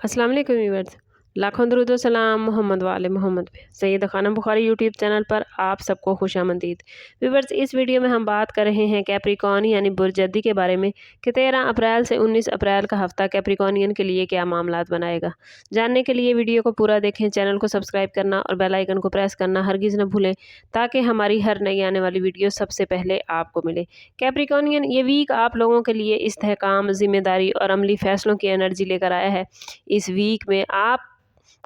अस्सलाम वालेकुम व्यूअर्स। लाखों दरूद व सलाम मोहम्मद वाले मोहम्मद पे। सैयद खानम बुखारी यूट्यूब चैनल पर आप सबको खुशामदीद। व्यूअर्स, इस वीडियो में हम बात कर रहे हैं कैप्रिकॉर्न यानी बुर्जदी के बारे में कि 13 अप्रैल से 19 अप्रैल का हफ्ता कैप्रिकॉर्नियन के लिए क्या मामलात बनाएगा। जानने के लिए वीडियो को पूरा देखें, चैनल को सब्सक्राइब करना और बेल आइकन को प्रेस करना हरगिज़ न भूलें ताकि हमारी हर नई आने वाली वीडियो सबसे पहले आपको मिले। कैप्रिकॉर्नियन ये वीक आप लोगों के लिए इस्तेहकाम, जिम्मेदारी और अमली फैसलों की एनर्जी लेकर आया है। इस वीक में आप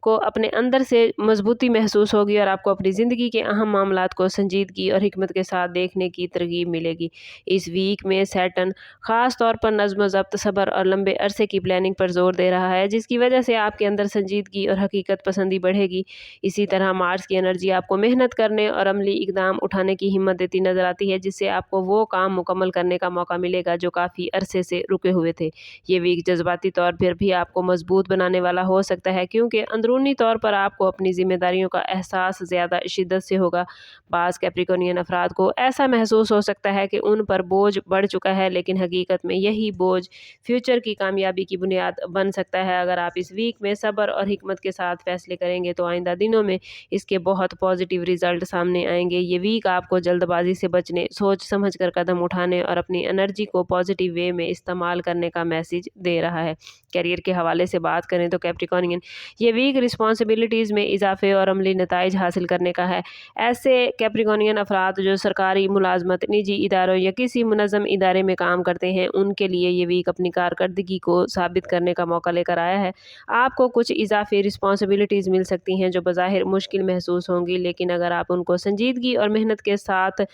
को अपने अंदर से मजबूती महसूस होगी और आपको अपनी ज़िंदगी के अहम मामलात को संजीदगी और हिकमत के साथ देखने की तरगीब मिलेगी। इस वीक में सैटर्न ख़ास तौर पर नज़्म ज़ब्त, सब्र और लंबे अरसे की प्लानिंग पर जोर दे रहा है, जिसकी वजह से आपके अंदर संजीदगी और हकीकत पसंदी बढ़ेगी। इसी तरह मार्स की एनर्जी आपको मेहनत करने और अमली इकदाम उठाने की हिम्मत देती नज़र आती है, जिससे आपको वो काम मुकम्मल करने का मौका मिलेगा जो काफ़ी अरसे से रुके हुए थे। ये वीक जज्बाती तौर पर भी आपको मजबूत बनाने वाला हो सकता है, क्योंकि अंदरूनी तौर पर आपको अपनी जिम्मेदारियों का एहसास ज़्यादा शिद्दत से होगा। बाज़ कैप्रिकॉर्नियन अफराद को ऐसा महसूस हो सकता है कि उन पर बोझ बढ़ चुका है, लेकिन हकीकत में यही बोझ फ्यूचर की कामयाबी की बुनियाद बन सकता है। अगर आप इस वीक में सब्र और हिकमत के साथ फैसले करेंगे तो आइंदा दिनों में इसके बहुत पॉजिटिव रिजल्ट सामने आएंगे। ये वीक आपको जल्दबाजी से बचने, सोच समझ कर कदम उठाने और अपनी एनर्जी को पॉजिटिव वे में इस्तेमाल करने का मैसेज दे रहा है। करियर के हवाले से बात करें तो कैप्रिकॉर्नियन ये वीक रिस्पॉन्सिबिलिटीज़ में इजाफे और अमली नताइज हासिल करने का है। ऐसे कैप्रिकॉर्नियन अफराद जो सरकारी मुलाजमत, निजी इदारों या किसी मुनज़्ज़म इदारे में काम करते हैं, उनके लिए ये वीक अपनी कारकर्दगी को साबित करने का मौका लेकर आया है। आपको कुछ इजाफी रिस्पॉन्सिबिलिटीज़ मिल सकती हैं जो बज़ाहिर मुश्किल महसूस होंगी, लेकिन अगर आप उनको संजीदगी और मेहनत के साथ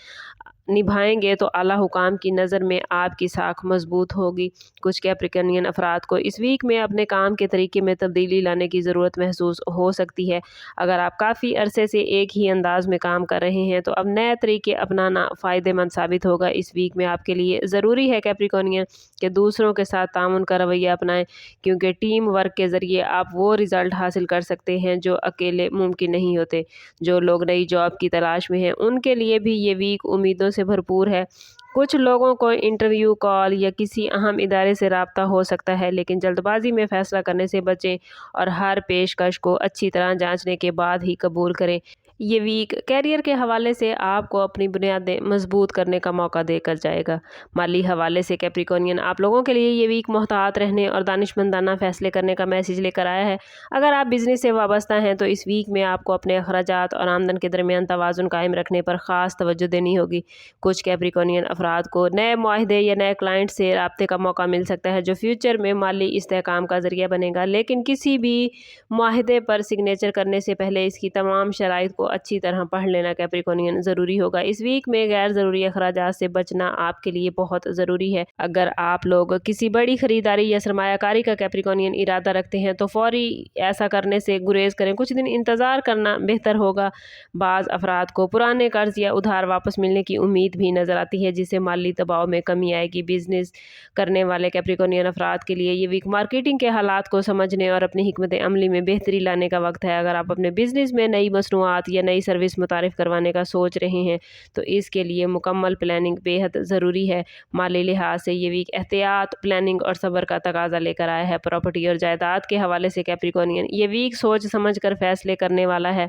निभाएंगे तो आला हुकाम की नज़र में आपकी साख मजबूत होगी। कुछ कैप्रिकॉर्नियन अफराद को इस वीक में अपने काम के तरीके में तब्दीली लाने की ज़रूरत महसूस हो सकती है। अगर आप काफ़ी अरसे से एक ही अंदाज में काम कर रहे हैं तो अब नए तरीके अपनाना फ़ायदेमंद साबित होगा। इस वीक में आपके लिए ज़रूरी है कैप्रिकॉर्नियन कि दूसरों के साथ ताउन का रवैया अपनाएं, क्योंकि टीम वर्क के ज़रिए आप वो रिज़ल्ट हासिल कर सकते हैं जो अकेले मुमकिन नहीं होते। जो लोग नई जॉब की तलाश में हैं, उनके लिए भी ये वीक उम्मीदों से भरपूर है। कुछ लोगों को इंटरव्यू कॉल या किसी अहम इदारे से राब्ता हो सकता है, लेकिन जल्दबाजी में फैसला करने से बचें और हर पेशकश को अच्छी तरह जांचने के बाद ही कबूल करें। ये वीक कैरियर के हवाले से आपको अपनी बुनियादें मजबूत करने का मौका देकर जाएगा। माली हवाले से कैप्रिकॉर्नियन आप लोगों के लिए ये वीक मोहतात रहने और दानिशमंदाना फैसले करने का मैसेज लेकर आया है। अगर आप बिजनेस से वाबस्ता हैं तो इस वीक में आपको अपने अखराजात और आमदन के दरमियान तवाज़ुन कायम रखने पर ख़ास तवज्जो देनी होगी। कुछ कैप्रिकॉर्नियन अफराद को नए मुआहदे या नए क्लाइंट से राब्ते का मौका मिल सकता है, जो फ्यूचर में माली इस्तेहकाम का ज़रिया बनेगा, लेकिन किसी भी मुआहदे पर सिग्नेचर करने से पहले इसकी तमाम शराइत को अच्छी तरह पढ़ लेना कैप्रिकॉर्नियन ज़रूरी होगा। इस वीक में गैर ज़रूरी अखराजात से बचना आपके लिए बहुत ज़रूरी है। अगर आप लोग किसी बड़ी ख़रीदारी या सरमायाकारी का कैप्रिकॉर्नियन इरादा रखते हैं तो फौरी ऐसा करने से गुरेज करें। कुछ दिन इंतज़ार करना बेहतर होगा। बाज़ अफराद को पुराने कर्ज या उधार वापस मिलने की उम्मीद भी नज़र आती है, जिससे माली दबाव में कमी आएगी। बिजनेस करने वाले कैप्रिकॉर्नियन अफराद के लिए ये वीक मार्केटिंग के हालात को समझने और अपनी हिकमत अमली में बेहतरी लाने का वक्त है। अगर आप अपने बिजनेस में नई मसनूआत या नई सर्विस मुतारिफ करवाने का सोच रहे हैं तो इसके लिए मुकम्मल प्लानिंग बेहद ज़रूरी है। माली लिहाज से ये वीक एहतियात, प्लानिंग और सब्र का तकाजा लेकर आया है। प्रॉपर्टी और जायदाद के हवाले से कैप्रिकॉर्नियन ये वीक सोच समझ कर फैसले करने वाला है।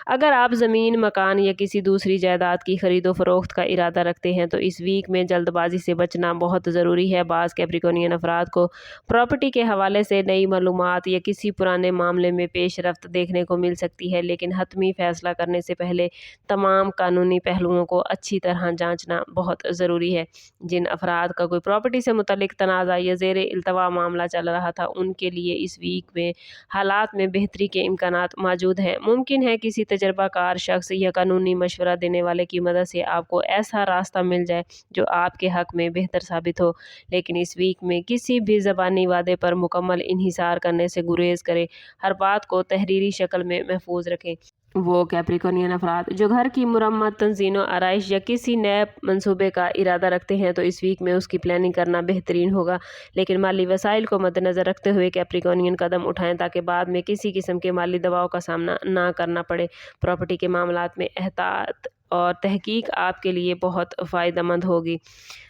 अगर आप ज़मीन, मकान या किसी दूसरी जायदाद की खरीदो फरोख्त का इरादा रखते हैं तो इस वीक में जल्दबाजी से बचना बहुत ज़रूरी है। बाज़ कैप्रिकॉर्नियन अफराद को प्रॉपर्टी के हवाले से नई मालूमात या किसी पुराने मामले में पेशरफ्त देखने को मिल सकती है, लेकिन हतमी फैसला करने से पहले तमाम कानूनी पहलुओं को अच्छी तरह जांचना बहुत ज़रूरी है। जिन अफराद का कोई प्रॉपर्टी से मुतल्लिक तनाज़ा या ज़ेर इल्तवा मामला चल रहा था, उनके लिए इस वीक में हालात में बेहतरी के इम्कानात मौजूद हैं। मुमकिन है किसी तजर्बाकार शख्स या कानूनी मशवरा देने वाले की मदद से आपको ऐसा रास्ता मिल जाए जो आपके हक में बेहतर साबित हो, लेकिन इस वीक में किसी भी ज़बानी वादे पर मुकम्मल इन्हिसार करने से गुरेज करें। हर बात को तहरीरी शक्ल में महफूज रखें। वो कैप्रिकॉर्नियन अफराद जो घर की मुरम्मत, तंज़ीनो आराइश या किसी नए मंसूबे का इरादा रखते हैं तो इस वीक में उसकी प्लानिंग करना बेहतरीन होगा, लेकिन माली वसाइल को मद्देनज़र रखते हुए कैप्रिकॉर्नियन कदम उठाएं ताकि बाद में किसी किस्म के माली दबाव का सामना ना करना पड़े। प्रॉपर्टी के मामलात में एहतियात اور تحقیق آپ کے لیے بہت فائدہ مند ہوگی۔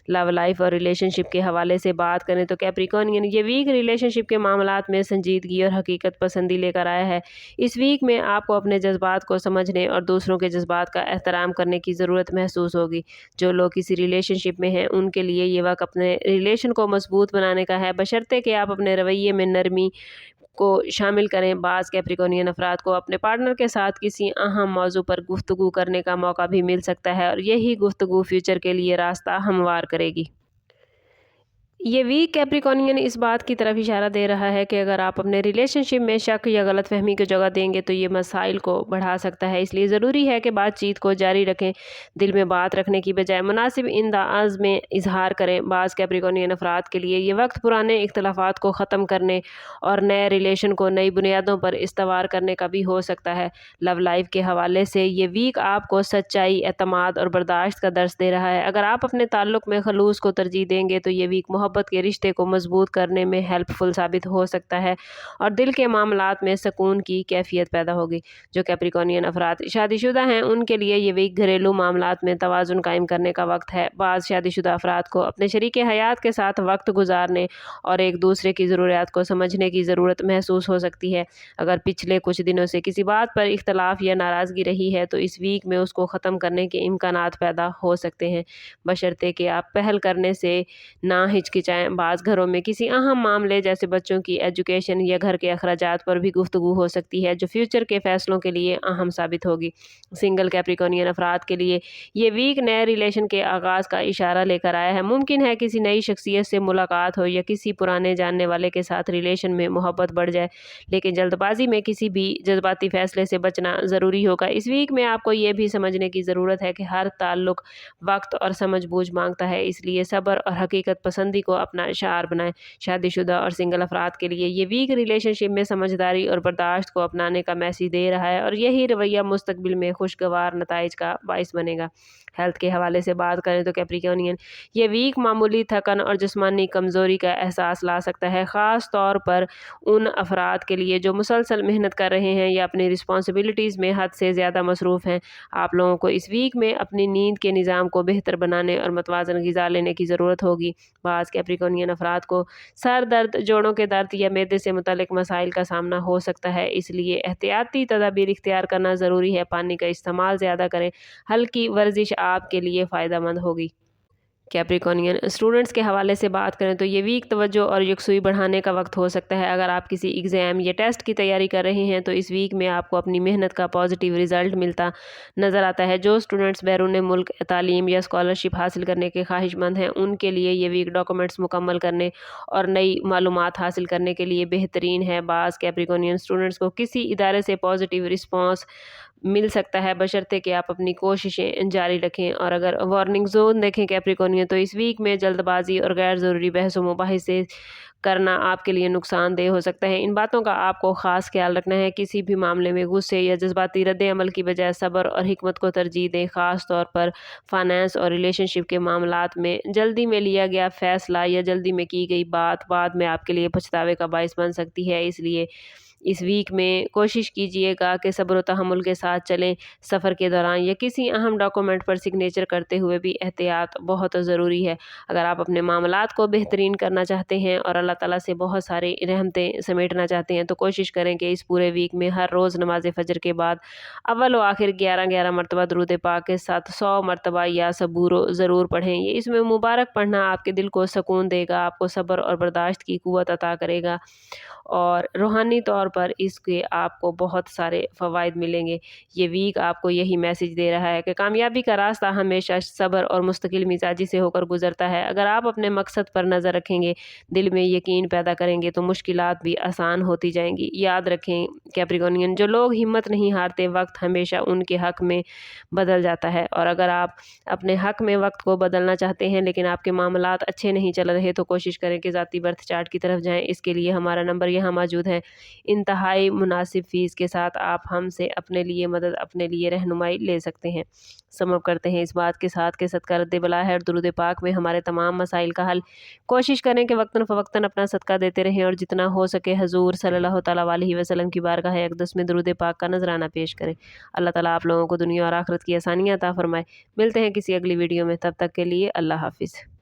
لو لائف اور ریلیشن شپ کے حوالے سے بات کریں تو کیپریکارنین یہ ویک ریلیشن شپ کے معاملات میں سنجیدگی اور حقیقت پسندی لے کر آیا ہے۔ اس ویک میں آپ کو اپنے جذبات کو سمجھنے اور دوسروں کے جذبات کا احترام کرنے کی ضرورت محسوس ہوگی۔ جو لوگ کسی ریلیشن شپ میں ہیں ان کے لیے یہ وقت اپنے ریلیشن کو مضبوط بنانے کا ہے، بشرطے کہ آپ اپنے رویے میں نرمی کو شامل کریں۔ بعض کیپریکارنین افراد کو اپنے پارٹنر کے ساتھ کسی اہم موضوع پر گفتگو کرنے کا موقع بھی مل سکتا ہے اور یہی گفتگو فیوچر کے لیے راستہ ہموار کرے گی۔ یہ ویک کیپریکارنین اس بات کی طرف اشارہ دے رہا ہے کہ اگر آپ اپنے ریلیشن شپ میں شک یا غلط فہمی کو جگہ دیں گے تو یہ مسائل کو بڑھا سکتا ہے، اس لیے ضروری ہے کہ بات چیت کو جاری رکھیں، دل میں بات رکھنے کی بجائے مناسب انداز میں اظہار کریں۔ بعض کیپریکارنین افراد کے لیے یہ وقت پرانے اختلافات کو ختم کرنے اور نئے ریلیشن کو نئی بنیادوں پر استوار کرنے کا بھی ہو سکتا ہے۔ لو لائف کے حوالے سے یہ ویک آپ کو سچائی، اعتماد اور برداشت کا درس دے رہا ہے۔ اگر آپ اپنے تعلق میں خلوص کو ترجیح دیں گے تو یہ ویک محبت کے رشتے کو مضبوط کرنے میں ہیلپ فل ثابت ہو سکتا ہے اور دل کے معاملات میں سکون کی کیفیت پیدا ہوگی۔ جو کیپریکارنین افراد شادی شدہ ہیں ان کے لیے یہ ویک گھریلو معاملات میں توازن قائم کرنے کا وقت ہے۔ بعض شادی شدہ افراد کو اپنے شریک حیات کے ساتھ وقت گزارنے اور ایک دوسرے کی ضروریات کو سمجھنے کی ضرورت محسوس ہو سکتی ہے۔ اگر پچھلے کچھ دنوں سے کسی بات پر اختلاف یا ناراضگی رہی ہے تو اس ویک میں اس کو ختم کرنے کے امکانات پیدا ہو سکتے ہیں، بشرطے کہ آپ پہل کرنے سے نہ ہچکچائیں۔ بعض گھروں میں کسی اہم معاملے جیسے بچوں کی ایجوکیشن یا گھر کے اخراجات پر بھی گفتگو ہو سکتی ہے جو فیوچر کے فیصلوں کے لیے اہم ثابت ہوگی۔ سنگل کیپریکارنین افراد کے لیے یہ ویک نئے ریلیشن کے آغاز کا اشارہ لے کر آیا ہے۔ ممکن ہے کسی نئی شخصیت سے ملاقات ہو یا کسی پرانے جاننے والے کے ساتھ ریلیشن میں محبت بڑھ جائے، لیکن جلد بازی میں کسی بھی جذباتی فیصلے سے بچنا ضروری ہوگا۔ اس ویک میں آپ کو یہ بھی سمجھنے کی ضرورت ہے کہ ہر تعلق وقت اور سمجھ بوجھ مانگتا ہے، اس لیے صبر اور حقیقت پسندی کو اپنا شعار بنائیں۔ شادی شدہ اور سنگل افراد کے لیے یہ ویک ریلیشن شپ میں سمجھداری اور برداشت کو اپنانے کا میسج دے رہا ہے اور یہی رویہ مستقبل میں خوشگوار نتائج کا باعث بنے گا۔ ہیلتھ کے حوالے سے بات کریں تو کیپریکارنین یہ ویک معمولی تھکن اور جسمانی کمزوری کا احساس لا سکتا ہے، خاص طور پر ان افراد کے لیے جو مسلسل محنت کر رہے ہیں یا اپنی رسپانسبلٹیز میں حد سے زیادہ مصروف ہیں۔ آپ لوگوں کو اس ویک میں اپنی نیند کے نظام کو بہتر بنانے اور متوازن غذا لینے کی ضرورت ہوگی۔ بعض کیپریکارنین افراد کو سر درد، جوڑوں کے درد یا معدے سے متعلق مسائل کا سامنا ہو سکتا ہے، اس لیے احتیاطی تدابیر اختیار کرنا ضروری ہے۔ پانی کا استعمال زیادہ کریں، ہلکی ورزش آپ کے لیے فائدہ مند ہوگی۔ کیپریکارنین اسٹوڈنٹس کے حوالے سے بات کریں تو یہ ویک توجہ اور یکسوئی بڑھانے کا وقت ہو سکتا ہے۔ اگر آپ کسی ایگزام یا ٹیسٹ کی تیاری کر رہے ہیں تو اس ویک میں آپ کو اپنی محنت کا پازیٹیو رزلٹ ملتا نظر آتا ہے۔ جو اسٹوڈنٹس بیرون ملک تعلیم یا اسکالرشپ حاصل کرنے کے خواہش مند ہیں ان کے لیے یہ ویک ڈاکومنٹس مکمل کرنے اور نئی معلومات حاصل کرنے کے لیے بہترین ہے۔ بعض کیپریکارنین اسٹوڈنٹس کو کسی ادارے سے پازیٹیو رسپانس مل سکتا ہے، بشرطے کہ آپ اپنی کوششیں جاری رکھیں۔ اور اگر وارننگ زون دیکھیں کیپریکارنین تو اس ویک میں جلد بازی اور غیر ضروری بحث و مباحثے کرنا آپ کے لیے نقصان دہ ہو سکتا ہے۔ ان باتوں کا آپ کو خاص خیال رکھنا ہے۔ کسی بھی معاملے میں غصے یا جذباتی رد عمل کی بجائے صبر اور حکمت کو ترجیح دیں، خاص طور پر فائنانس اور ریلیشن شپ کے معاملات میں جلدی میں لیا گیا فیصلہ یا جلدی میں کی گئی بات بعد میں آپ کے لیے پچھتاوے کا باعث بن سکتی ہے۔ اس لیے اس ویک میں کوشش کیجیے گا کہ صبر و تحمل کے ساتھ چلیں۔ سفر کے دوران یا کسی اہم ڈاکومنٹ پر سگنیچر کرتے ہوئے بھی احتیاط بہت ضروری ہے۔ اگر آپ اپنے معاملات کو بہترین کرنا چاہتے ہیں اور اللہ تعالیٰ سے بہت ساری رحمتیں سمیٹنا چاہتے ہیں تو کوشش کریں کہ اس پورے ویک میں ہر روز نماز فجر کے بعد اول و آخر 11 مرتبہ درود پاک کے ساتھ 100 مرتبہ یا صبور ضرور پڑھیں۔ یہ اس میں مبارک پڑھنا آپ کے دل کو سکون دے گا، آپ کو صبر اور برداشت کی قوت عطا کرے گا اور روحانی طور پر اس کے آپ کو بہت سارے فوائد ملیں گے۔ یہ ویک آپ کو یہی میسج دے رہا ہے کہ کامیابی کا راستہ ہمیشہ صبر اور مستقل مزاجی سے ہو کر گزرتا ہے۔ اگر آپ اپنے مقصد پر نظر رکھیں گے، دل میں یقین پیدا کریں گے تو مشکلات بھی آسان ہوتی جائیں گی۔ یاد رکھیں کیپریکارنین، جو لوگ ہمت نہیں ہارتے، وقت ہمیشہ ان کے حق میں بدل جاتا ہے، اور اگر آپ اپنے حق میں وقت کو بدلنا چاہتے ہیں لیکن آپ کے معاملات اچھے نہیں چل رہے تو کوشش کریں کہ ذاتی برتھ چارٹ کی طرف جائیں۔ اس کے لیے ہمارا نمبر یہاں موجود ہے، انتہائی مناسب فیس کے ساتھ آپ ہم سے اپنے لیے مدد، اپنے لیے رہنمائی لے سکتے ہیں۔ سم کرتے ہیں اس بات کے ساتھ کہ صدقہ رد بلا ہے اور درود پاک میں ہمارے تمام مسائل کا حل۔ کوشش کریں کہ وقتاً فوقتاً اپنا صدقہ دیتے رہیں اور جتنا ہو سکے حضور صلی اللہ تعالیٰ علیہ وسلم کی بارگاہ اقدس میں درود پاک کا نذرانہ پیش کریں۔ اللہ تعالیٰ آپ لوگوں کو دنیا اور آخرت کی آسانیاں عطا فرمائے۔ ملتے ہیں کسی اگلی ویڈیو میں، تب تک کے لیے اللہ حافظ۔